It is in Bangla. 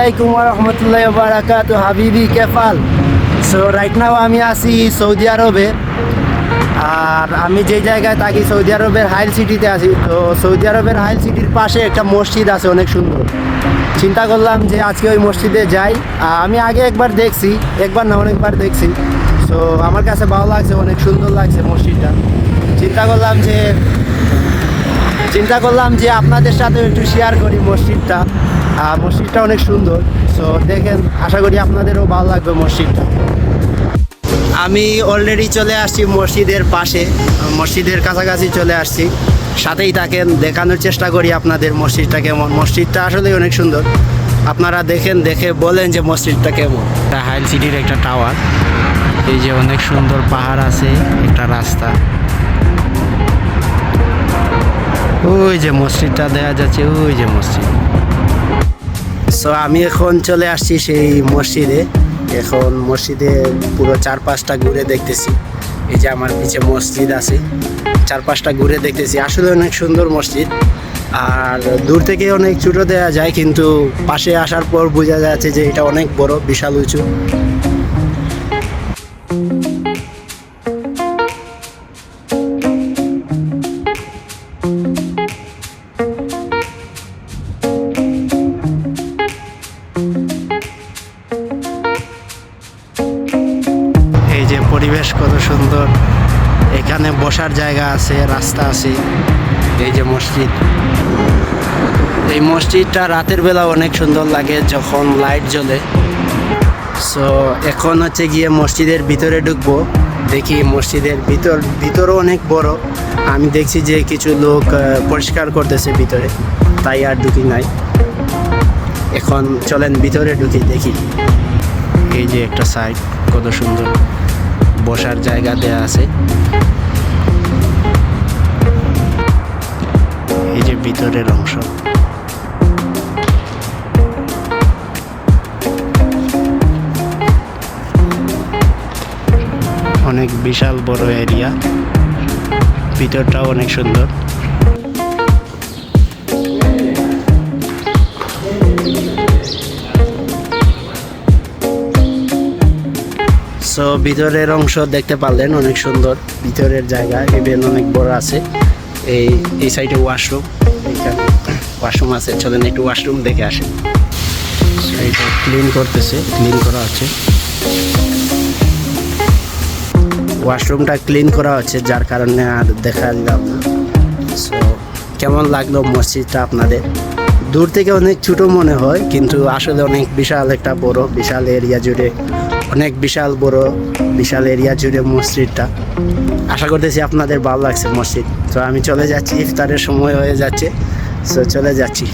আলাইকুম ওয়া রাহমাতুল্লাহি ওয়া বারাকাতুহু হাবিবি কেফাল। সো রাইট নাও আমি আছি সৌদি আরবে, আর আমি যে জায়গায় থাকি সৌদি আরবের হাইল সিটিতে আছি। তো সৌদি আরবের হাইল সিটির পাশে একটা মসজিদ আছে অনেক সুন্দর। চিন্তা করলাম যে আজকে ওই মসজিদে যাই। আমি আগে একবার দেখছি, একবার না অনেকবার দেখছি। সো আমার কাছে ভালো লাগছে, অনেক সুন্দর লাগছে মসজিদটা। চিন্তা করলাম যে আপনাদের সাথে একটু শেয়ার করি মসজিদটা। মসজিদটা অনেক সুন্দর। সো দেখেন, আশা করি আপনাদেরও ভালো লাগবে মসজিদটা। আমি অলরেডি চলে আসছি মসজিদের পাশে, মসজিদের কাছাকাছি চলে আসছি। সাথেই থাকেন, দেখানোর চেষ্টা করি আপনাদের মসজিদটা কেমন। মসজিদটা আসলে অনেক সুন্দর, আপনারা দেখেন, দেখে বলেন যে মসজিদটা কেমন। হাইল সিটির একটা টাওয়ার, এই যে অনেক সুন্দর পাহাড় আছে, একটা রাস্তা, ওই যে মসজিদটা দেখা যাচ্ছে, ওই যে মসজিদ। সো আমি এখন চলে আসছি সেই মসজিদে। এখন মসজিদে পুরো চারপাশটা ঘুরে দেখতেছি। এই যে আমার পিছে মসজিদ আছে, চারপাশটা ঘুরে দেখতেছি। আসলে অনেক সুন্দর মসজিদ, আর দূর থেকে অনেক ছোটো দেওয়া যায়, কিন্তু পাশে আসার পর বোঝা যাচ্ছে যে এটা অনেক বড়, বিশাল উঁচু। এই যে পরিবেশ কত সুন্দর, এখানে বসার জায়গা আছে, রাস্তা আছে। এই যে মসজিদ, এই মসজিদটা রাতের বেলা অনেক সুন্দর লাগে যখন লাইট জ্বলে। সো এখন হচ্ছে গিয়ে মসজিদের ভিতরে ঢুকবো, দেখি মসজিদের ভিতরও অনেক বড়। আমি দেখছি যে কিছু লোক পরিষ্কার করতেছে ভিতরে, তাই আর ঢুকি নাই। এখন চলেন ভিতরে ঢুকি, দেখি। এই যে একটা সাইড, কত সুন্দর বসার জায়গা দেয়া আছে। এই যে ভিতরের অংশ, অনেক বিশাল বড় এরিয়া, ভিতরটাও অনেক সুন্দর। সো ভিতরের অংশ দেখতে পারলেন, অনেক সুন্দর ভিতরের জায়গা, ইভেন অনেক বড় আছে। এই সাইডে ওয়াশরুম, এইখানে ওয়াশরুম আছে। চলেন একটু ওয়াশরুম দেখে আসে। এইটা ক্লিন করতেছে, ক্লিন করা হচ্ছে, ওয়াশরুমটা ক্লিন করা হচ্ছে, যার কারণে আর দেখা দিলাম না। সো কেমন লাগলো মসজিদটা আপনাদের? দূর থেকে অনেক ছোটো মনে হয়, কিন্তু আসলে অনেক বিশাল একটা বড়, বিশাল এরিয়া জুড়ে, অনেক বিশাল বড়, বিশাল এরিয়া জুড়ে মসজিদটা। আশা করতেছি আপনাদের ভালো লাগছে মসজিদ। তো আমি চলে যাচ্ছি, ইফতারের সময় হয়ে যাচ্ছে। সো চলে যাচ্ছি।